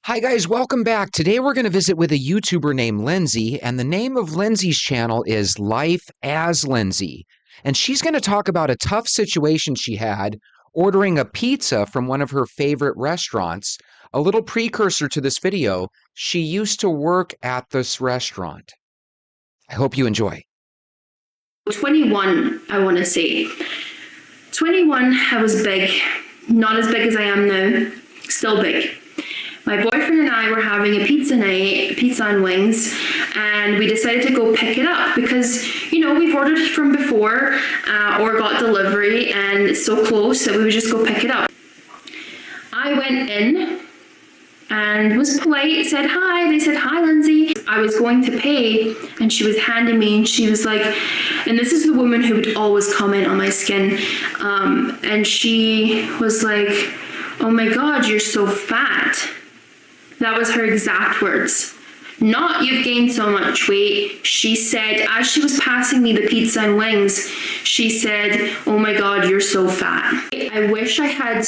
Hi guys, welcome back. Today we're going to visit with a YouTuber named Lindsay, and the name of Lindsay's channel is Life as Lindsay. And she's going to talk about a tough situation she had ordering a pizza from one of her favorite restaurants. A little precursor to this video, she used to work at this restaurant. I hope you enjoy. 21, I want to say. 21, I was big. Not as big as I am now, still big. My boyfriend and I were having a pizza night, pizza and wings, and we decided to go pick it up because, we've ordered from before or got delivery and it's so close that we would just go pick it up. I went in and was polite, said hi. They said, "Hi, Lindsay." I was going to pay and she was handing me, and she was like, and this is the woman who would always comment on my skin, and she was like, "Oh my God, you're so fat." That was her exact words. Not, "You've gained so much weight." She said, as she was passing me the pizza and wings, she said, "Oh my God, you're so fat." I wish I had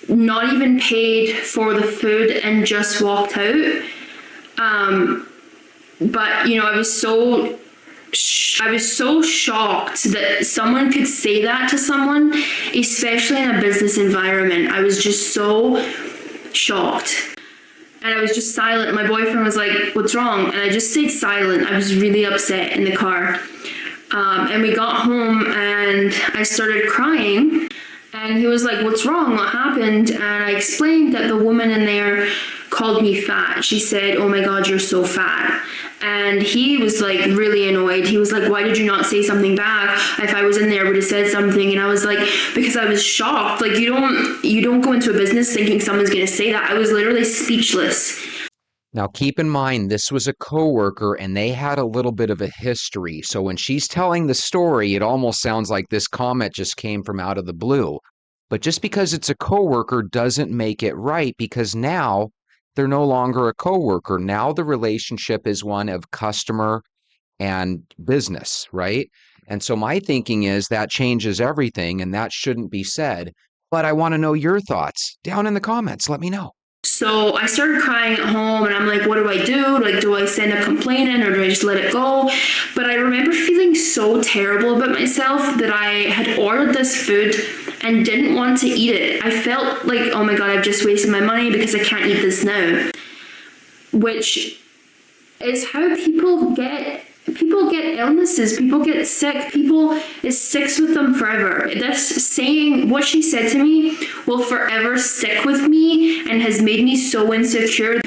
not even paid for the food and just walked out. But I was so shocked that someone could say that to someone, especially in a business environment. I was just so shocked. And I was just silent. My boyfriend was like, "What's wrong?" And I just stayed silent. I was really upset in the car. And we got home and I started crying. And he was like, "What's wrong? What happened?" And I explained that the woman in there called me fat. She said, "Oh my God, you're so fat." And he was like really annoyed. He was like, "Why did you not say something back? If I was in there, I would have said something." And I was like, because I was shocked. Like, you don't go into a business thinking someone's going to say that. I was literally speechless. Now, keep in mind, this was a coworker and they had a little bit of a history. So when she's telling the story, it almost sounds like this comment just came from out of the blue. But just because it's a coworker doesn't make it right, because now they're no longer a coworker. Now the relationship is one of customer and business, right? And so my thinking is that changes everything and that shouldn't be said. But I want to know your thoughts down in the comments. Let me know. So I started crying at home and I'm like, what do I do? Like, do I send a complaint in or do I just let it go? But I remember feeling so terrible about myself that I had ordered this food and didn't want to eat it. I felt like, oh my God, I've just wasted my money because I can't eat this now. Which is how people get illnesses, people get sick, it sticks with them forever. This saying, what she said to me, will forever stick with me and has made me so insecure.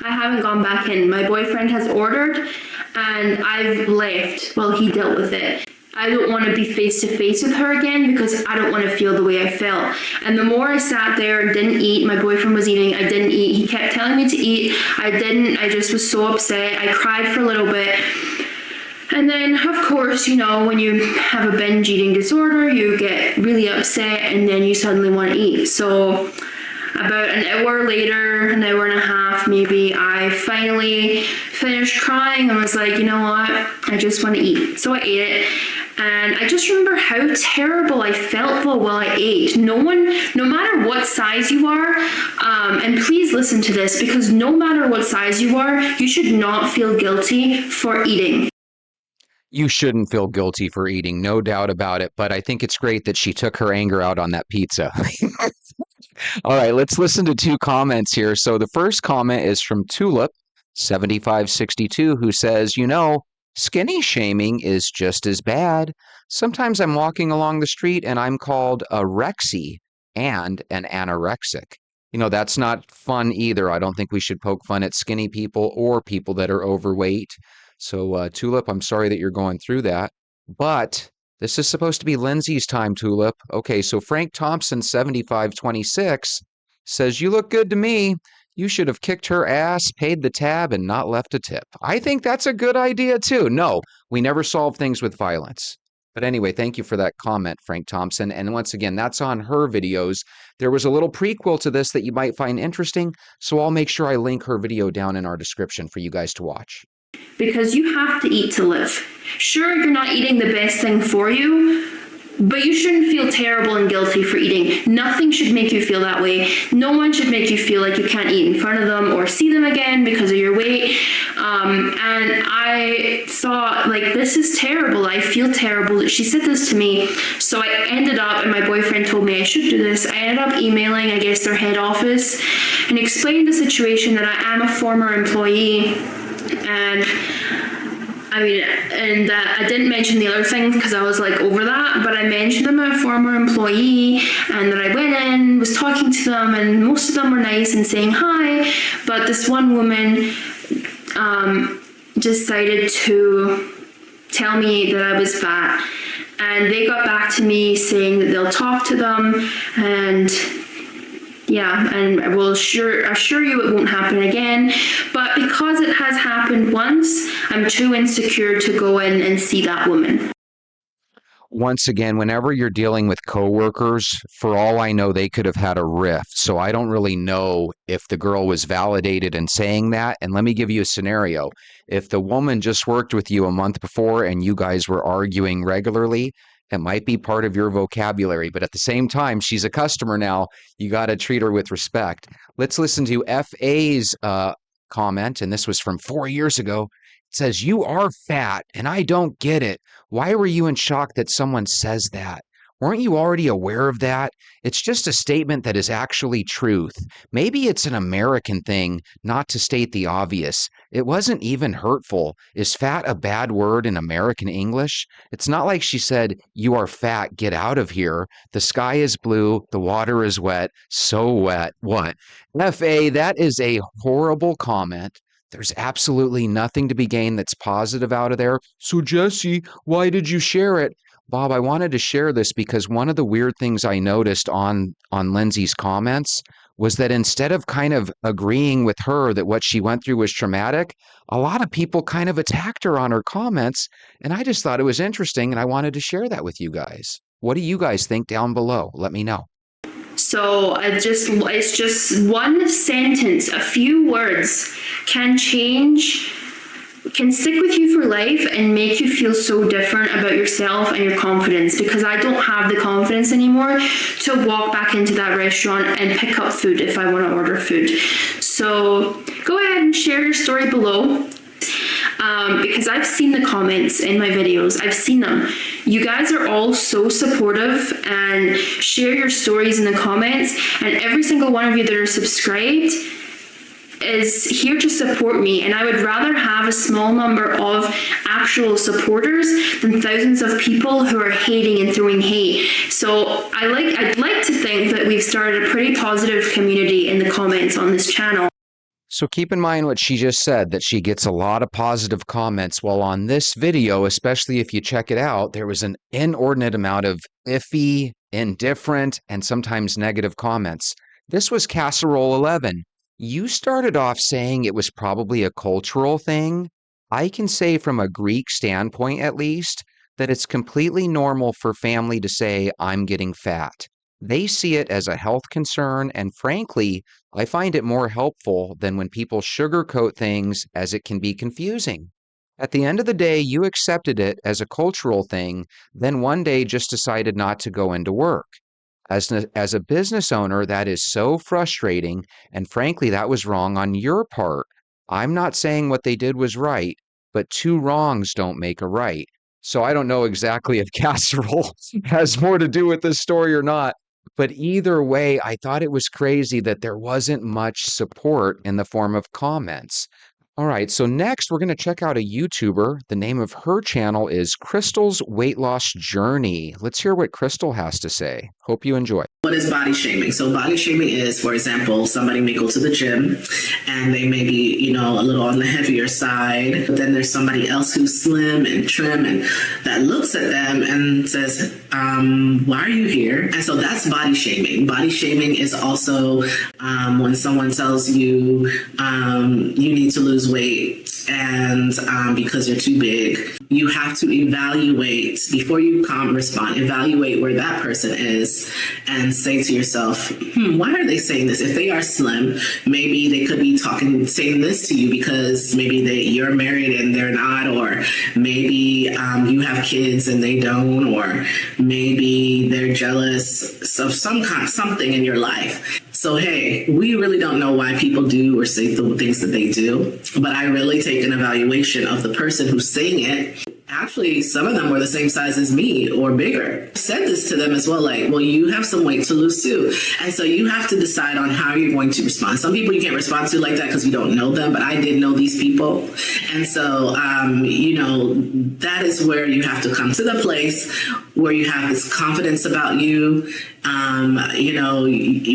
I haven't gone back in. My boyfriend has ordered and I've left while he dealt with it. I don't want to be face to face with her again because I don't want to feel the way I felt. And the more I sat there and didn't eat, my boyfriend was eating, I didn't eat. He kept telling me to eat. I didn't. I just was so upset. I cried for a little bit. And then, of course, when you have a binge eating disorder, you get really upset and then you suddenly want to eat. So about an hour later, an hour and a half maybe, I finally finished crying and was like, you know what? I just want to eat. So I ate it. And I just remember how terrible I felt while I ate. No matter what size you are, and please listen to this, because no matter what size you are, you should not feel guilty for eating. You shouldn't feel guilty for eating, no doubt about it. But I think it's great that she took her anger out on that pizza. All right, let's listen to two comments here. So the first comment is from Tulip7562, who says, skinny shaming is just as bad. Sometimes I'm walking along the street and I'm called a rexy and an anorexic. That's not fun either. I don't think we should poke fun at skinny people or people that are overweight. So, Tulip, I'm sorry that you're going through that. But this is supposed to be Lindsay's time, Tulip. Okay, so Frank Thompson, 7526, says, "You look good to me. You should have kicked her ass, paid the tab, and not left a tip." I think that's a good idea, too. No, we never solve things with violence. But anyway, thank you for that comment, Frank Thompson. And once again, that's on her videos. There was a little prequel to this that you might find interesting, so I'll make sure I link her video down in our description for you guys to watch. Because you have to eat to live. Sure, you're not eating the best thing for you, But you shouldn't feel terrible and guilty for eating. Nothing should make you feel that way. No one should make you feel like you can't eat in front of them or see them again because of your weight. And I thought, like, this is terrible. I feel terrible. She said this to me. So I ended up, and my boyfriend told me I should do this, I ended up emailing, I guess, their head office and explaining the situation, that I am a former employee. And I didn't mention the other things because I was like over that, but I mentioned I'm a former employee and that I went in, was talking to them, and most of them were nice and saying hi, but this one woman decided to tell me that I was fat, and they got back to me saying that they'll talk to them, and yeah, and I will assure you it won't happen again. But because it has happened once, I'm too insecure to go in and see that woman. Once again, whenever you're dealing with coworkers, for all I know, they could have had a rift. So I don't really know if the girl was validated in saying that. And let me give you a scenario. If the woman just worked with you a month before and you guys were arguing regularly, it might be part of your vocabulary, but at the same time, she's a customer now. You got to treat her with respect. Let's listen to FA's comment, and this was from 4 years ago. It says, "You are fat, and I don't get it. Why were you in shock that someone says that? Weren't you already aware of that? It's just a statement that is actually truth. Maybe it's an American thing not to state the obvious. It wasn't even hurtful. Is fat a bad word in American English? It's not like she said, 'You are fat, get out of here. The sky is blue, the water is wet, so wet.' What?" FA, that is a horrible comment. There's absolutely nothing to be gained that's positive out of there. So, Jesse, why did you share it? Bob, I wanted to share this because one of the weird things I noticed on Lindsay's comments was that instead of kind of agreeing with her that what she went through was traumatic, a lot of people kind of attacked her on her comments. And I just thought it was interesting, and I wanted to share that with you guys. What do you guys think down below? Let me know. So it's just one sentence, a few words can stick with you for life and make you feel so different about yourself and your confidence, because I don't have the confidence anymore to walk back into that restaurant and pick up food if I want to order food. So go ahead and share your story below. Because I've seen the comments in my videos. I've seen them. You guys are all so supportive and share your stories in the comments, and every single one of you that are subscribed is here to support me, and I would rather have a small number of actual supporters than thousands of people who are hating and throwing hate. So I'd like to think that we've started a pretty positive community in the comments on this channel. So keep in mind what she just said, that she gets a lot of positive comments. Well, on this video, especially if you check it out, there was an inordinate amount of iffy, indifferent, and sometimes negative comments. This was Casserole 11. You started off saying it was probably a cultural thing. I can say from a Greek standpoint, at least, that it's completely normal for family to say, "I'm getting fat." They see it as a health concern, and frankly, I find it more helpful than when people sugarcoat things, as it can be confusing. At the end of the day, you accepted it as a cultural thing, then one day just decided not to go into work. As a business owner, that is so frustrating, and frankly, that was wrong on your part. I'm not saying what they did was right, but two wrongs don't make a right. So I don't know exactly if casserole has more to do with this story or not. But either way, I thought it was crazy that there wasn't much support in the form of comments. All right, so next we're going to check out a YouTuber. The name of her channel is Crystal's Weight Loss Journey. Let's hear what Crystal has to say. Hope you enjoy. What is body shaming? So body shaming is, for example, somebody may go to the gym and they may be, a little on the heavier side, but then there's somebody else who's slim and trim and that looks at them and says, why are you here? And so that's body shaming. Body shaming is also when someone tells you you need to lose weight and because you're too big. You have to evaluate, before you respond, evaluate where that person is and say to yourself, why are they saying this? If they are slim, maybe they could be saying this to you because maybe you're married and they're not, or maybe you have kids and they don't, or maybe they're jealous of something in your life. So, hey, we really don't know why people do or say the things that they do, but I really take an evaluation of the person who's saying it. Actually, some of them were the same size as me or bigger. I said this to them as well, like, well, you have some weight to lose too. And so you have to decide on how you're going to respond. Some people you can't respond to like that because you don't know them, but I did know these people. And so, that is where you have to come to the place where you have this confidence about you,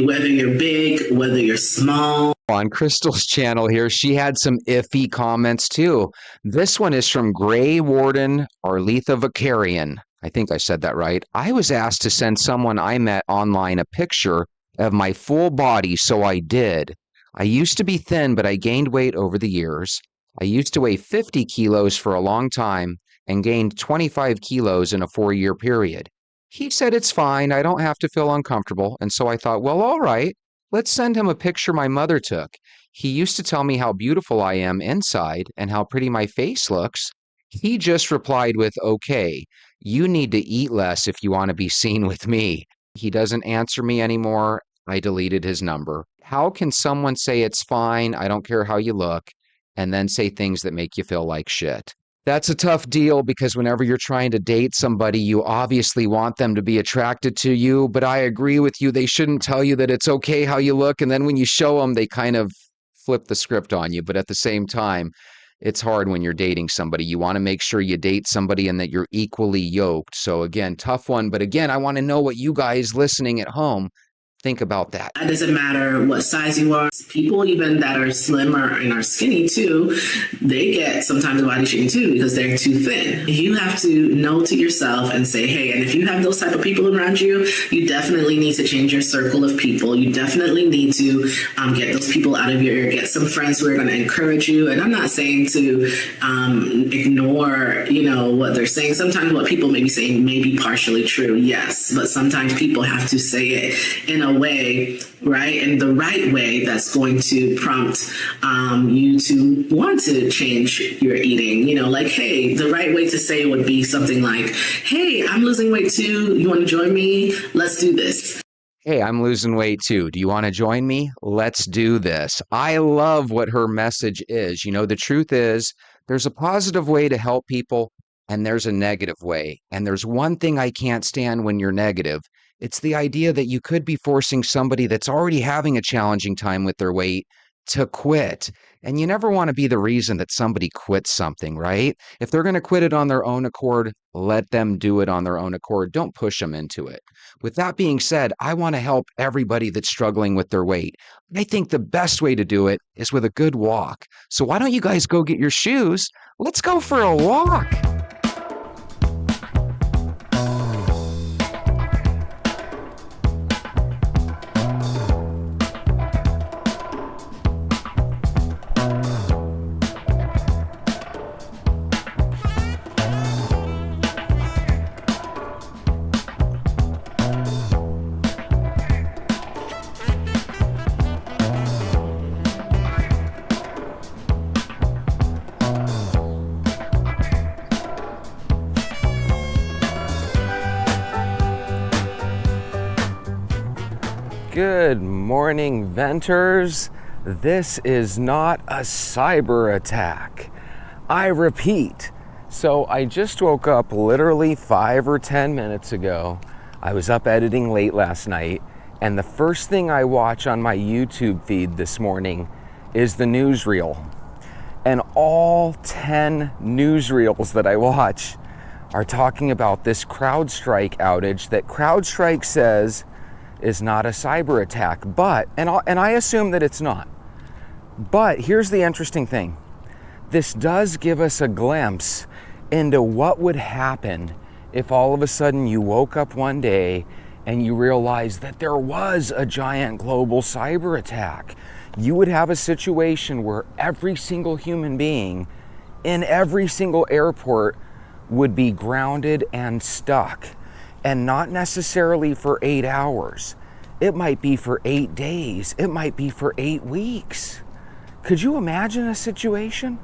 whether you're big, whether you're small. On Crystal's channel here, she had some iffy comments too. This one is from Gray Warden Arletha Vicarian. I think I said that right. I was asked to send someone I met online a picture of my full body, so I did. I used to be thin, but I gained weight over the years. I used to weigh 50 kilos for a long time and gained 25 kilos in a 4-year period. He said it's fine, I don't have to feel uncomfortable, and so I thought, well, all right. Let's send him a picture my mother took. He used to tell me how beautiful I am inside and how pretty my face looks. He just replied with, okay, you need to eat less if you want to be seen with me. He doesn't answer me anymore. I deleted his number. How can someone say it's fine, I don't care how you look, and then say things that make you feel like shit? That's a tough deal because whenever you're trying to date somebody, you obviously want them to be attracted to you. But I agree with you. They shouldn't tell you that it's okay how you look. And then when you show them, they kind of flip the script on you. But at the same time, it's hard when you're dating somebody. You want to make sure you date somebody and that you're equally yoked. So again, tough one. But again, I want to know what you guys listening at home think about that. It doesn't matter what size you are. People even that are slimmer and are skinny too, they get sometimes body shaming too because they're too thin. You have to know to yourself and say, hey, and if you have those type of people around you, you definitely need to change your circle of people. You definitely need to get those people out of your ear. Get some friends who are going to encourage you. And I'm not saying to ignore, what they're saying. Sometimes what people may be saying may be partially true, yes, but sometimes people have to say it in a way, right, in the right way that's going to prompt you to want to change your eating. Like, hey, the right way to say it would be something like, hey, I'm losing weight too. You want to join me? Let's do this. Hey, I'm losing weight too. Do you want to join me? Let's do this. I love what her message is. The truth is there's a positive way to help people and there's a negative way. And there's one thing I can't stand when you're negative. It's the idea that you could be forcing somebody that's already having a challenging time with their weight to quit. And you never want to be the reason that somebody quits something, right? If they're going to quit it on their own accord, let them do it on their own accord. Don't push them into it. With that being said, I want to help everybody that's struggling with their weight. I think the best way to do it is with a good walk. So why don't you guys go get your shoes? Let's go for a walk. Good morning, venters. This is not a cyber attack. I repeat. So I just woke up literally 5 or 10 minutes ago. I was up editing late last night, and the first thing I watch on my YouTube feed this morning is the newsreel. And all 10 newsreels that I watch are talking about this CrowdStrike outage that CrowdStrike says is not a cyber attack, but, and I assume that it's not. But here's the interesting thing. This does give us a glimpse into what would happen if all of a sudden you woke up one day and you realized that there was a giant global cyber attack. You would have a situation where every single human being in every single airport would be grounded and stuck, and not necessarily for 8 hours. It might be for 8 days. It might be for 8 weeks. Could you imagine a situation?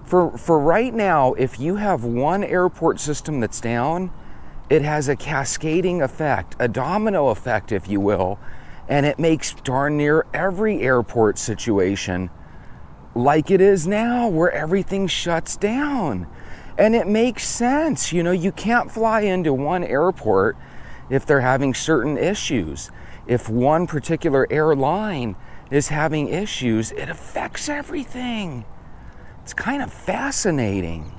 For right now, if you have one airport system that's down, it has a cascading effect, a domino effect, if you will, and it makes darn near every airport situation like it is now, where everything shuts down. And it makes sense. You know, you can't fly into one airport if they're having certain issues. If one particular airline is having issues, it affects everything. It's kind of fascinating.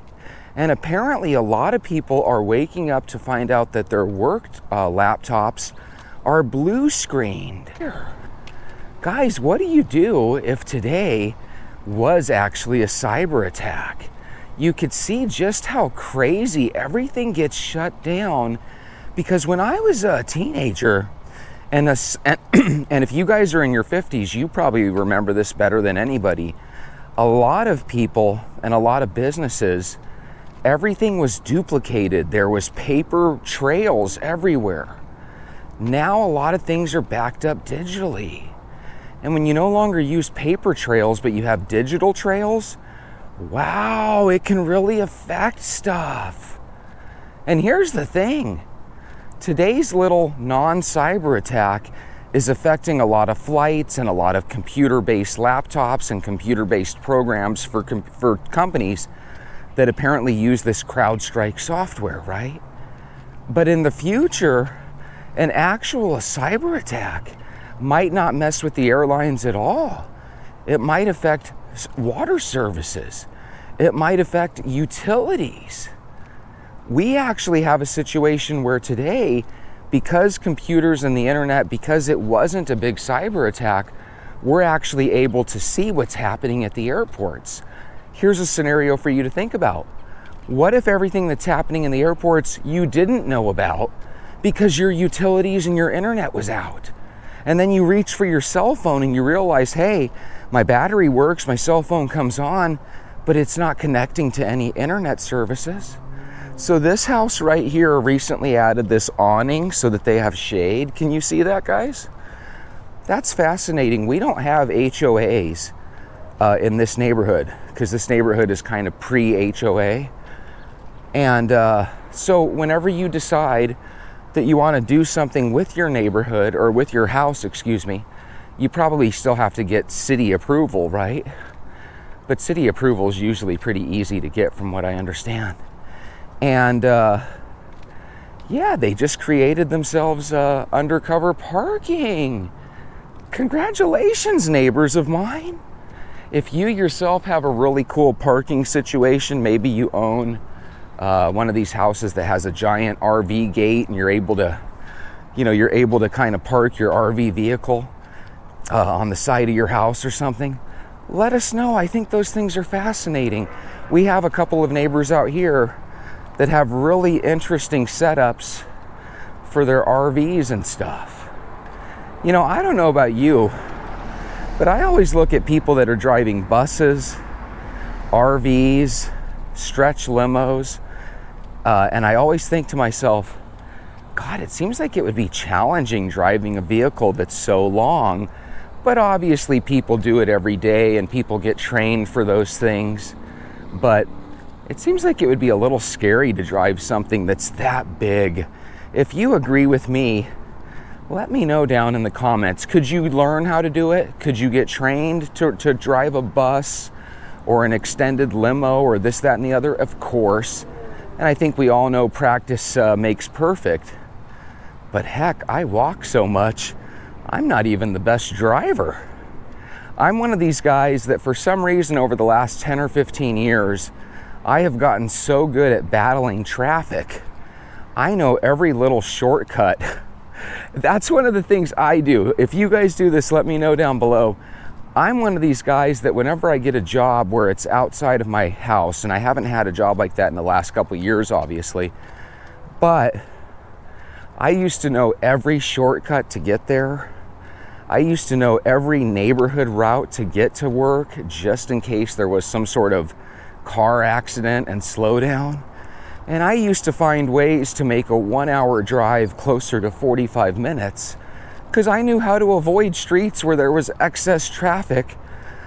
And apparently a lot of people are waking up to find out that their work laptops are blue screened. Guys, what do you do if today was actually a cyber attack? You could see just how crazy everything gets shut down. Because when I was a teenager, and if you guys are in your 50s, you probably remember this better than anybody. A lot of people and a lot of businesses, everything was duplicated. There was paper trails everywhere. Now a lot of things are backed up digitally. And when you no longer use paper trails, but you have digital trails, wow, it can really affect stuff. And here's the thing. Today's little non-cyber attack is affecting a lot of flights and a lot of computer-based laptops and computer-based programs for companies that apparently use this CrowdStrike software, right? But in the future, an actual cyber attack might not mess with the airlines at all. It might affect water services. It might affect utilities. We actually have a situation where today, because computers and the internet, because it wasn't a big cyber attack, we're actually able to see what's happening at the airports. Here's a scenario for you to think about. What if everything that's happening in the airports you didn't know about because your utilities and your internet was out? And then you reach for your cell phone and you realize, hey, my battery works, my cell phone comes on, but it's not connecting to any internet services. So this house right here recently added this awning so that they have shade. Can you see that, guys? That's fascinating. We don't have HOAs in this neighborhood because this neighborhood is kind of pre-HOA. And so whenever you decide that you want to do something with your neighborhood or with your house, you probably still have to get city approval, right? But city approval is usually pretty easy to get from what I understand. And yeah, they just created themselves undercover parking. Congratulations, neighbors of mine. If you yourself have a really cool parking situation, maybe you own one of these houses that has a giant RV gate and you're able to kind of park your RV vehicle on the side of your house or something, let us know. I think those things are fascinating. We have a couple of neighbors out here that have really interesting setups for their RVs and stuff. You know, I don't know about you, but I always look at people that are driving buses, RVs, stretch limos, and I always think to myself, God, it seems like it would be challenging driving a vehicle that's so long, but obviously people do it every day and people get trained for those things. But it seems like it would be a little scary to drive something that's that big. If you agree with me, let me know down in the comments. Could you learn how to do it? Could you get trained to drive a bus or an extended limo or this, that, and the other? Of course. And I think we all know practice makes perfect. But heck, I walk so much, I'm not even the best driver. I'm one of these guys that for some reason over the last 10 or 15 years, I have gotten so good at battling traffic. I know every little shortcut. That's one of the things I do. If you guys do this, let me know down below. I'm one of these guys that whenever I get a job where it's outside of my house, and I haven't had a job like that in the last couple of years, obviously, but I used to know every shortcut to get there. I used to know every neighborhood route to get to work just in case there was some sort of car accident and slow down. And I used to find ways to make a 1-hour drive closer to 45 minutes because I knew how to avoid streets where there was excess traffic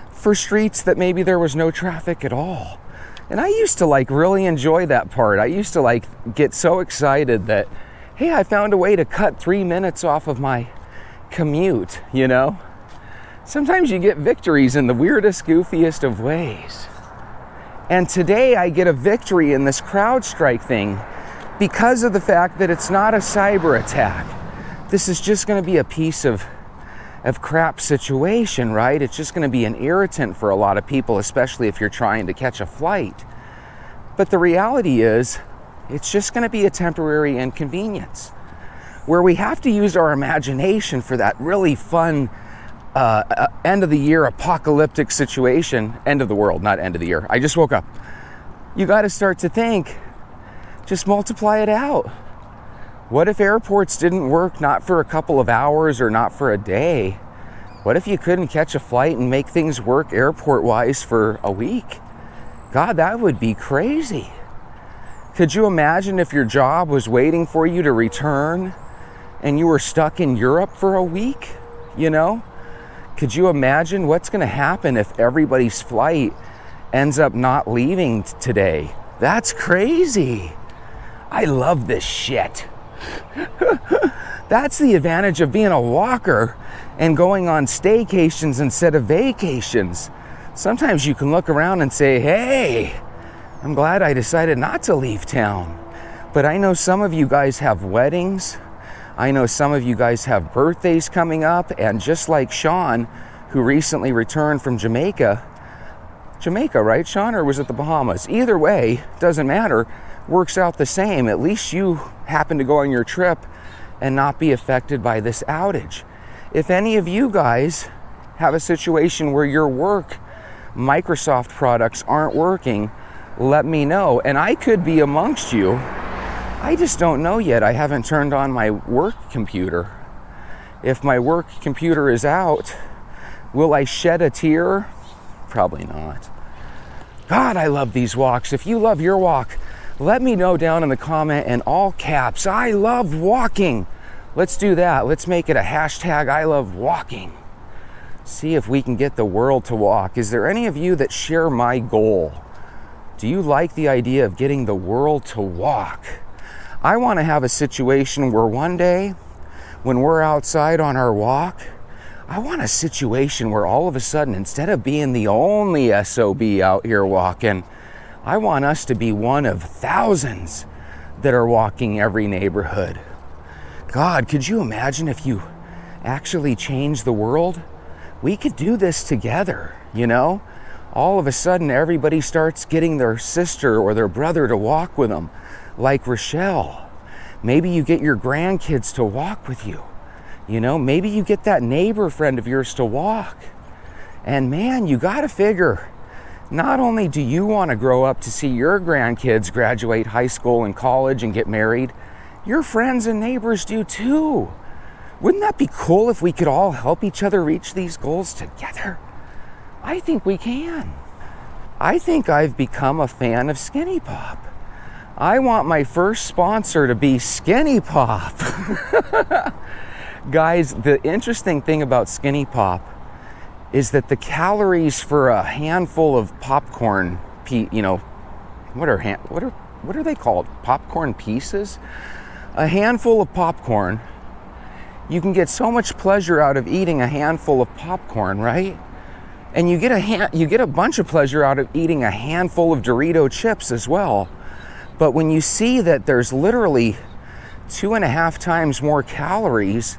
for streets that maybe there was no traffic at all. And I used to like really enjoy that part. I used to like get so excited that, hey, I found a way to cut 3 minutes off of my commute, you know? Sometimes you get victories in the weirdest, goofiest of ways. And today I get a victory in this CrowdStrike thing because of the fact that it's not a cyber attack. This is just going to be a piece of crap situation, right? It's just going to be an irritant for a lot of people, especially if you're trying to catch a flight. But the reality is, it's just going to be a temporary inconvenience where we have to use our imagination for that really fun end of the year apocalyptic situation. End of the world, not end of the year. I just woke up. You got to start to think, just multiply it out. What if airports didn't work not for a couple of hours or not for a day? What if you couldn't catch a flight and make things work airport wise for a week? God, that would be crazy. Could you imagine if your job was waiting for you to return and you were stuck in Europe for a week, you know? Could you imagine what's going to happen if everybody's flight ends up not leaving today? That's crazy. I love this shit. That's the advantage of being a walker and going on staycations instead of vacations. Sometimes you can look around and say, hey, I'm glad I decided not to leave town. But I know some of you guys have weddings. I know some of you guys have birthdays coming up, and just like Sean, who recently returned from Jamaica, right, Sean, or was it the Bahamas? Either way, doesn't matter, works out the same. At least you happen to go on your trip and not be affected by this outage. If any of you guys have a situation where your work Microsoft products aren't working, let me know, and I could be amongst you. I just don't know yet. I haven't turned on my work computer. If my work computer is out, will I shed a tear? Probably not. God, I love these walks. If you love your walk, let me know down in the comment in all caps. I love walking. Let's do that. Let's make it a hashtag I love walking. See if we can get the world to walk. Is there any of you that share my goal? Do you like the idea of getting the world to walk? I want to have a situation where one day, when we're outside on our walk, I want a situation where all of a sudden, instead of being the only SOB out here walking, I want us to be one of thousands that are walking every neighborhood. God, could you imagine if you actually changed the world? We could do this together, you know? All of a sudden, everybody starts getting their sister or their brother to walk with them, like Rochelle. Maybe you get your grandkids to walk with you. You know, maybe you get that neighbor friend of yours to walk. And man, you got to figure, not only do you want to grow up to see your grandkids graduate high school and college and get married, your friends and neighbors do too. Wouldn't that be cool if we could all help each other reach these goals together? I think we can. I think I've become a fan of Skinny Pop. I want my first sponsor to be Skinny Pop. Guys, the interesting thing about Skinny Pop is that the calories for a handful of popcorn, what are they called? Popcorn pieces? A handful of popcorn. You can get so much pleasure out of eating a handful of popcorn, right? And you get a bunch of pleasure out of eating a handful of Dorito chips as well. But when you see that there's literally 2.5 times more calories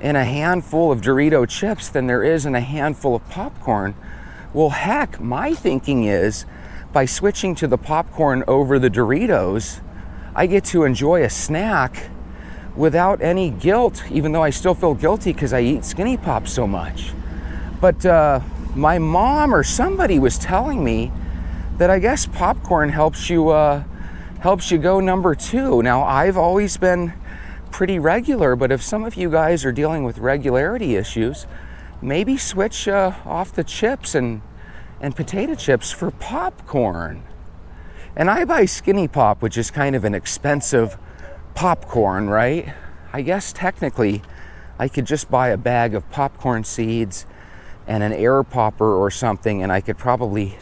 in a handful of Dorito chips than there is in a handful of popcorn, well, heck, my thinking is by switching to the popcorn over the Doritos, I get to enjoy a snack without any guilt, even though I still feel guilty because I eat Skinny Pop so much. But my mom or somebody was telling me that I guess popcorn helps you go number 2. Now, I've always been pretty regular, but if some of you guys are dealing with regularity issues, maybe switch off the chips and potato chips for popcorn. And I buy Skinny Pop, which is kind of an expensive popcorn, right? I guess technically I could just buy a bag of popcorn seeds and an air popper or something, and I could probably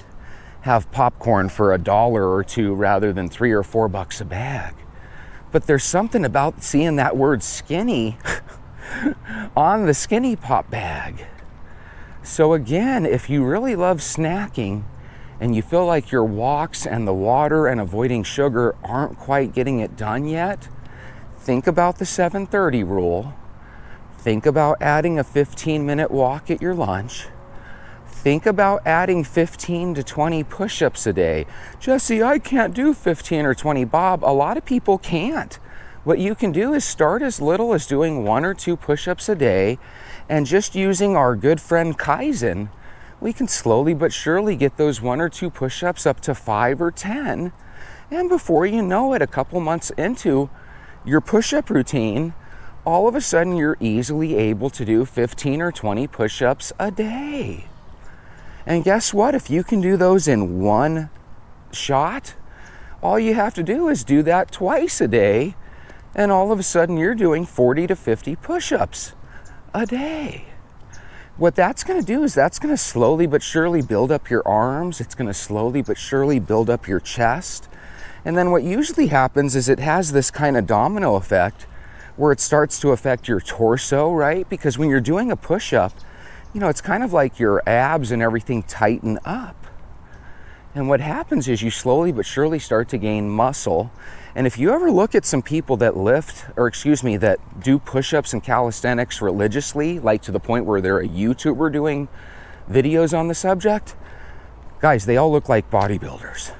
have popcorn for $1 or $2 rather than $3 or $4 a bag. But there's something about seeing that word skinny on the Skinny Pop bag. So again, if you really love snacking and you feel like your walks and the water and avoiding sugar aren't quite getting it done yet, think about the 7:30 rule. Think about adding a 15-minute walk at your lunch. Think about adding 15 to 20 push-ups a day. Jesse, I can't do 15 or 20. Bob, a lot of people can't. What you can do is start as little as doing 1 or 2 push-ups a day, and just using our good friend Kaizen, we can slowly but surely get those 1 or 2 push-ups up to 5 or 10. And before you know it, a couple months into your push-up routine, all of a sudden you're easily able to do 15 or 20 push-ups a day. And guess what? If you can do those in one shot, all you have to do is do that twice a day, and all of a sudden you're doing 40 to 50 push-ups a day. What that's going to do is that's going to slowly but surely build up your arms. It's going to slowly but surely build up your chest. And then what usually happens is it has this kind of domino effect where it starts to affect your torso, right? Because when you're doing a push-up, it's kind of like your abs and everything tighten up. And what happens is you slowly but surely start to gain muscle. And if you ever look at some people that that do push-ups and calisthenics religiously, like to the point where they're a YouTuber doing videos on the subject, guys, they all look like bodybuilders.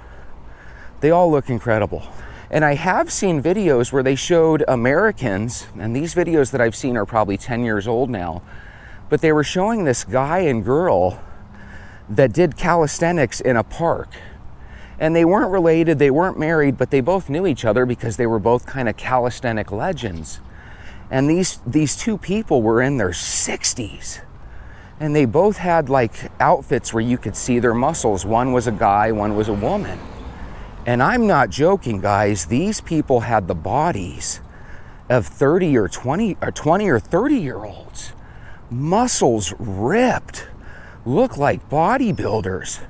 They all look incredible. And I have seen videos where they showed Americans, and these videos that I've seen are probably 10 years old now, but they were showing this guy and girl that did calisthenics in a park. And they weren't related, they weren't married, but they both knew each other because they were both kind of calisthenic legends. And these two people were in their 60s. And they both had like outfits where you could see their muscles. One was a guy, one was a woman. And I'm not joking, guys. These people had the bodies of 30 or 20 or 30-year-olds. Muscles ripped, look like bodybuilders.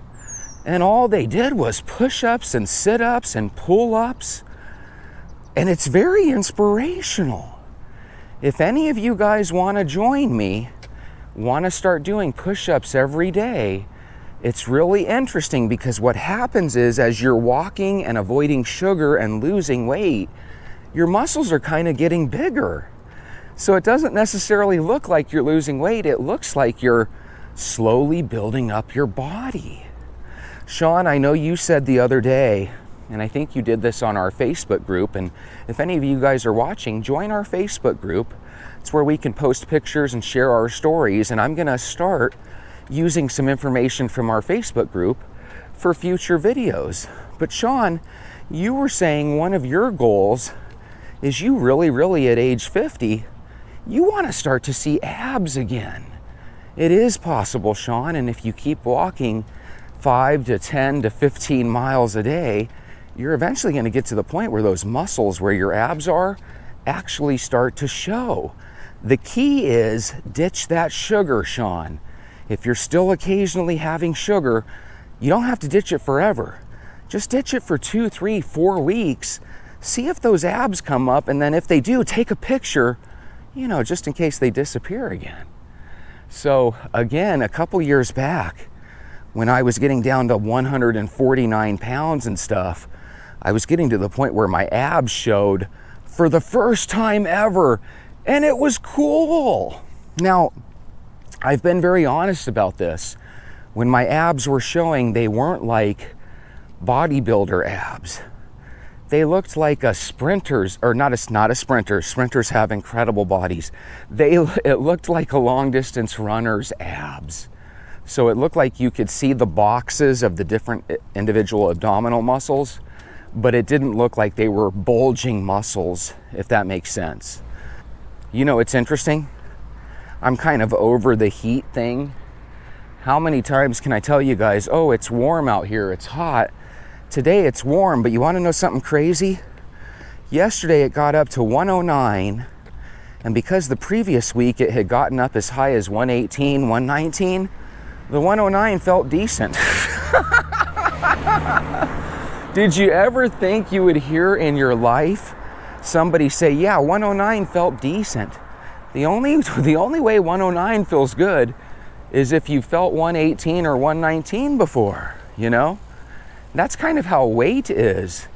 And all they did was push-ups and sit-ups and pull-ups. And it's very inspirational. If any of you guys want to join me, want to start doing push-ups every day, it's really interesting because what happens is as you're walking and avoiding sugar and losing weight, your muscles are kind of getting bigger. So it doesn't necessarily look like you're losing weight. It looks like you're slowly building up your body. Sean, I know you said the other day, and I think you did this on our Facebook group, and if any of you guys are watching, join our Facebook group. It's where we can post pictures and share our stories, and I'm going to start using some information from our Facebook group for future videos. But Sean, you were saying one of your goals is you really at age 50, you want to start to see abs again. It is possible, Sean, and if you keep walking 5 to 10 to 15 miles a day, you're eventually going to get to the point where those muscles where your abs are actually start to show. The key is ditch that sugar, Sean. If you're still occasionally having sugar, you don't have to ditch it forever. Just ditch it for 2, 3, 4 weeks. See if those abs come up, and then if they do, take a picture, just in case they disappear again. So again, a couple years back, when I was getting down to 149 pounds and stuff, I was getting to the point where my abs showed for the first time ever, and it was cool. Now, I've been very honest about this. When my abs were showing, they weren't like bodybuilder abs. They looked like a sprinter's, or not a sprinter. Sprinters have incredible bodies. It looked like a long distance runner's abs. So it looked like you could see the boxes of the different individual abdominal muscles, but it didn't look like they were bulging muscles, if that makes sense. It's interesting. I'm kind of over the heat thing. How many times can I tell you guys, oh, it's warm out here, it's hot, Today it's warm, but you want to know something crazy? Yesterday it got up to 109, and because the previous week it had gotten up as high as 118, 119, the 109 felt decent. Did you ever think you would hear in your life somebody say, yeah, 109 felt decent? The only way 109 feels good is if you felt 118 or 119 before, you know? That's kind of how weight is.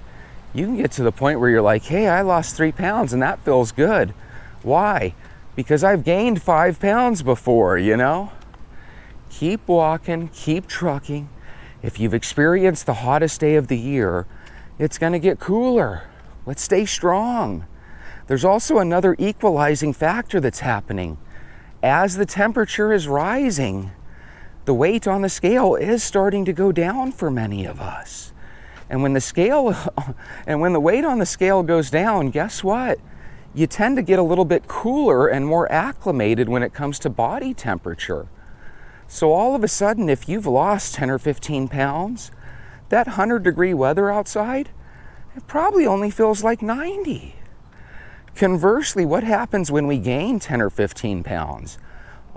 You can get to the point where you're like, hey, I lost 3 pounds and that feels good. Why? Because I've gained 5 pounds before, you know? Keep walking, keep trucking. If you've experienced the hottest day of the year, it's gonna get cooler. Let's stay strong. There's also another equalizing factor that's happening. As the temperature is rising, the weight on the scale is starting to go down for many of us. And when the weight on the scale goes down, guess what? You tend to get a little bit cooler and more acclimated when it comes to body temperature. So all of a sudden, if you've lost 10 or 15 pounds, that 100-degree weather outside, it probably only feels like 90. Conversely, what happens when we gain 10 or 15 pounds?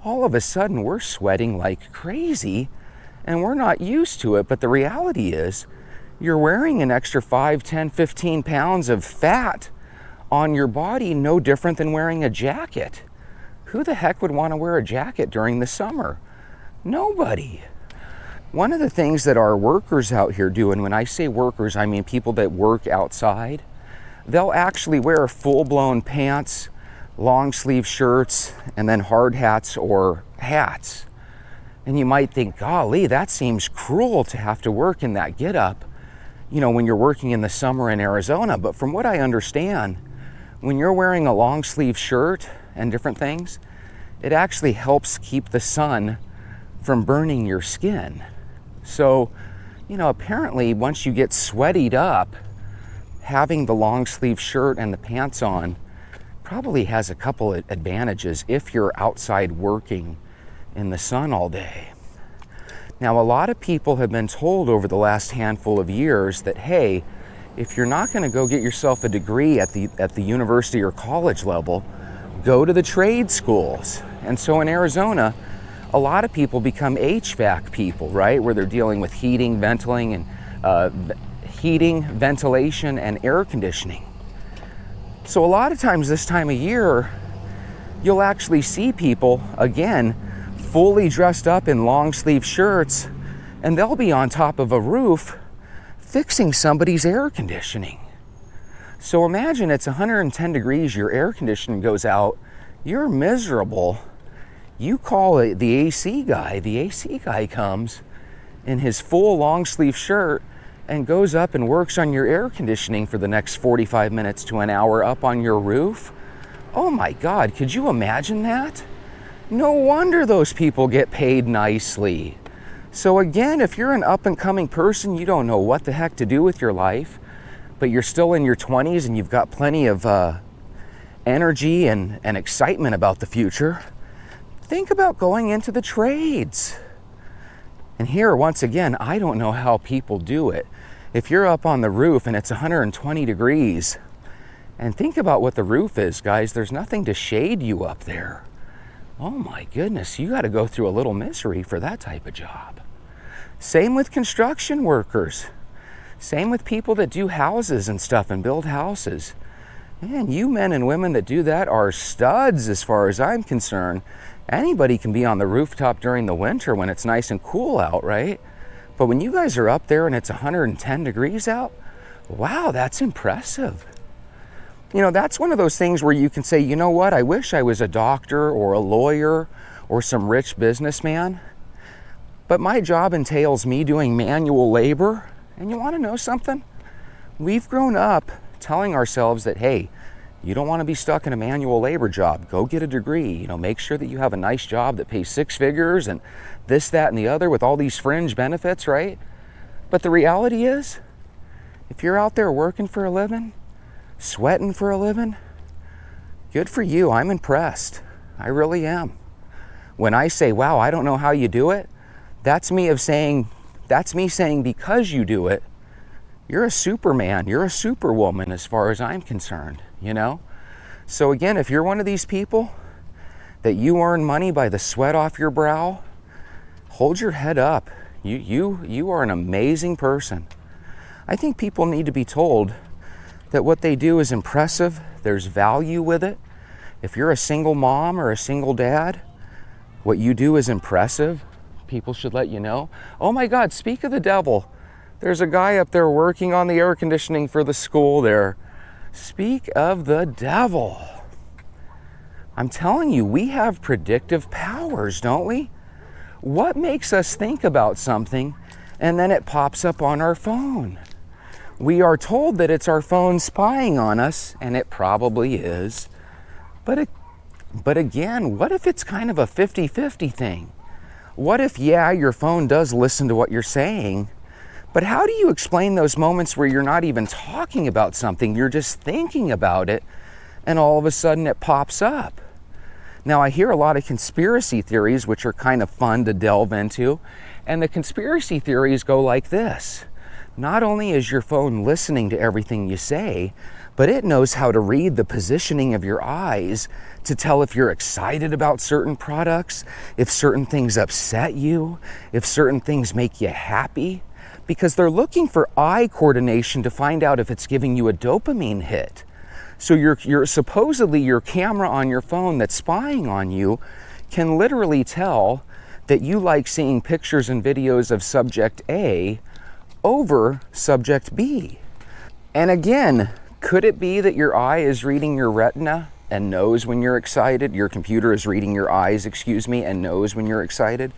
All of a sudden, we're sweating like crazy, and we're not used to it. But the reality is, you're wearing an extra 5, 10, 15 pounds of fat on your body, no different than wearing a jacket. Who the heck would want to wear a jacket during the summer? Nobody. One of the things that our workers out here do, and when I say workers, I mean people that work outside, they'll actually wear full-blown pants, long sleeve shirts, and then hard hats or hats. And you might think, golly, that seems cruel to have to work in that get-up, you know, when you're working in the summer in Arizona. But from what I understand, when you're wearing a long sleeve shirt and different things, it actually helps keep the sun from burning your skin. So, you know, apparently once you get sweated up, having the long sleeve shirt and the pants on probably has a couple of advantages if you're outside working in the sun all day. Now, a lot of people have been told over the last handful of years that, hey, if you're not going to go get yourself a degree at the university or college level, go to the trade schools. And so in Arizona, a lot of people become HVAC people, right? Where they're dealing with heating, ventilation, and air conditioning. So a lot of times this time of year, you'll actually see people, again, fully dressed up in long sleeve shirts, and they'll be on top of a roof fixing somebody's air conditioning. So imagine it's 110 degrees, your air conditioning goes out, you're miserable. You call it the AC guy. The AC guy comes in his full long sleeve shirt and goes up and works on your air conditioning for the next 45 minutes to an hour up on your roof. Oh my God, could you imagine that? No wonder those people get paid nicely. So again, if you're an up and coming person, you don't know what the heck to do with your life, but you're still in your 20s and you've got plenty of energy and excitement about the future, think about going into the trades. And here, once again, I don't know how people do it. If you're up on the roof and it's 120 degrees, and think about what the roof is, guys, there's nothing to shade you up there. Oh my goodness, you got to go through a little misery for that type of job. Same with construction workers. Same with people that do houses and stuff and build houses. Man, you men and women that do that are studs as far as I'm concerned. Anybody can be on the rooftop during the winter when it's nice and cool out, right? But when you guys are up there and it's 110 degrees out, wow, that's impressive. You know, that's one of those things where you can say, you know what, I wish I was a doctor or a lawyer or some rich businessman, but my job entails me doing manual labor. And you want to know something? We've grown up telling ourselves that, hey, you don't want to be stuck in a manual labor job. Go get a degree. You know, make sure that you have a nice job that pays 6 figures and this, that, and the other with all these fringe benefits, right? But the reality is, if you're out there working for a living, sweating for a living, good for you. I'm impressed. I really am. When I say, wow, I don't know how you do it, that's me saying because you do it, you're a superman, you're a superwoman as far as I'm concerned, you know? So again, if you're one of these people that you earn money by the sweat off your brow, hold your head up. You are an amazing person. I think people need to be told that what they do is impressive. There's value with it. If you're a single mom or a single dad, what you do is impressive. People should let you know. Oh my God, speak of the devil. There's a guy up there working on the air conditioning for the school there. Speak of the devil. I'm telling you, we have predictive powers, don't we? What makes us think about something and then it pops up on our phone? We are told that it's our phone spying on us, and it probably is. But again, what if it's kind of a 50-50 thing? What if, yeah, your phone does listen to what you're saying, but how do you explain those moments where you're not even talking about something, you're just thinking about it, and all of a sudden it pops up? Now, I hear a lot of conspiracy theories, which are kind of fun to delve into, and the conspiracy theories go like this. Not only is your phone listening to everything you say, but it knows how to read the positioning of your eyes to tell if you're excited about certain products, if certain things upset you, if certain things make you happy, because they're looking for eye coordination to find out if it's giving you a dopamine hit. So you're supposedly your camera on your phone that's spying on you can literally tell that you like seeing pictures and videos of subject A over subject B. And again, could it be that your eye is reading your retina and knows when you're excited? Your computer is reading your eyes, and knows when you're excited?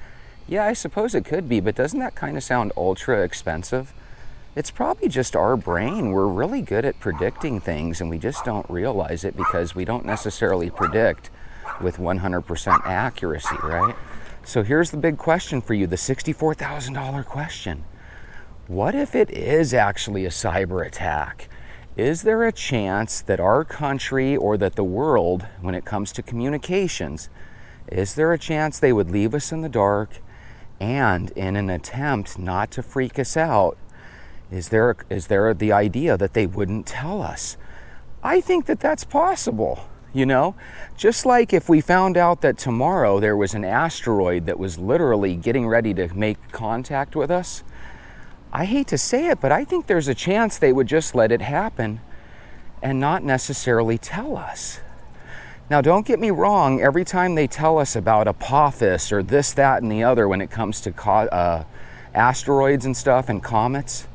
Yeah, I suppose it could be, but doesn't that kind of sound ultra expensive? It's probably just our brain. We're really good at predicting things and we just don't realize it because we don't necessarily predict with 100% accuracy, right? So here's the big question for you, the $64,000 question. What if it is actually a cyber attack? Is there a chance that our country or that the world, when it comes to communications, is there a chance they would leave us in the dark, and in an attempt not to freak us out, is there the idea that they wouldn't tell us? I think that that's possible, you know? Just like if we found out that tomorrow there was an asteroid that was literally getting ready to make contact with us, I hate to say it, but I think there's a chance they would just let it happen and not necessarily tell us. Now, don't get me wrong, every time they tell us about Apophis or this, that, and the other when it comes to asteroids and stuff and comets,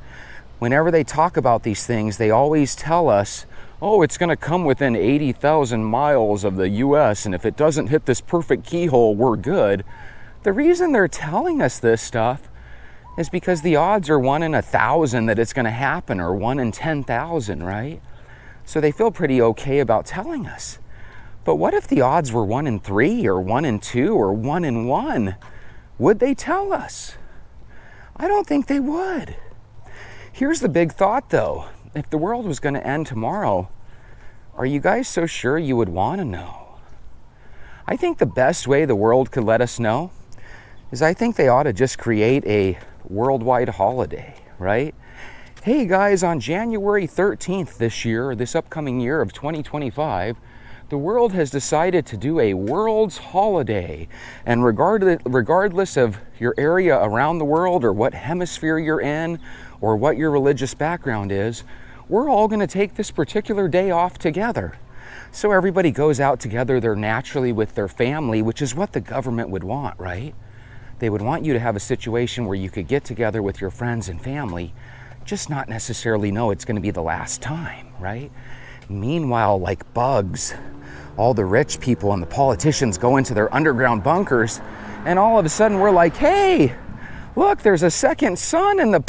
whenever they talk about these things, they always tell us, oh, it's going to come within 80,000 miles of the US, and if it doesn't hit this perfect keyhole, we're good. The reason they're telling us this stuff is because the odds are 1 in 1,000 that it's going to happen, or 1 in 10,000, right? So they feel pretty okay about telling us. But what if the odds were 1 in 3 or 1 in 2 or 1 in 1? Would they tell us? I don't think they would. Here's the big thought though. If the world was going to end tomorrow, are you guys so sure you would want to know? I think the best way the world could let us know is I think they ought to just create a worldwide holiday, right? Hey guys, on January 13th this year, this upcoming year of 2025, the world has decided to do a world's holiday. And regardless of your area around the world or what hemisphere you're in or what your religious background is, we're all going to take this particular day off together. So everybody goes out together, they're naturally with their family, which is what the government would want, right? They would want you to have a situation where you could get together with your friends and family, just not necessarily know it's going to be the last time, right? Meanwhile, like bugs, all the rich people and the politicians go into their underground bunkers, and all of a sudden we're like, hey, look, there's a second sun in the...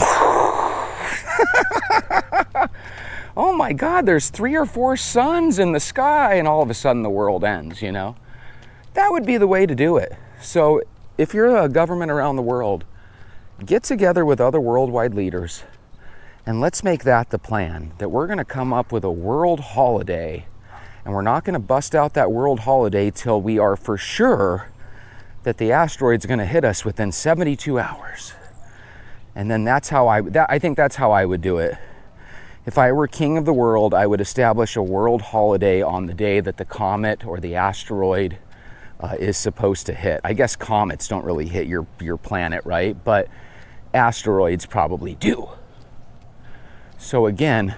oh my God, there's 3 or 4 suns in the sky, and all of a sudden the world ends, you know? That would be the way to do it. So if you're a government around the world, get together with other worldwide leaders and let's make that the plan, that we're going to come up with a world holiday, and we're not going to bust out that world holiday till we are for sure that the asteroid's going to hit us within 72 hours. And then that's how I think that's how I would do it. If I were king of the world, I would establish a world holiday on the day that the comet or the asteroid is supposed to hit. I guess comets don't really hit your planet, right? But asteroids probably do. So again,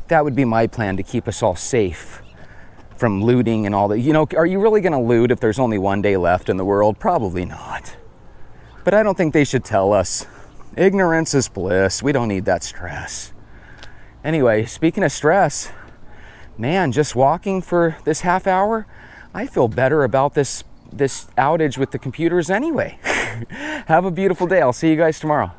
that would be my plan to keep us all safe from looting and all that. You know, are you really going to loot if there's only one day left in the world? Probably not. But I don't think they should tell us. Ignorance is bliss. We don't need that stress. Anyway, speaking of stress, man, just walking for this half hour, I feel better about this outage with the computers anyway. Have a beautiful day. I'll see you guys tomorrow.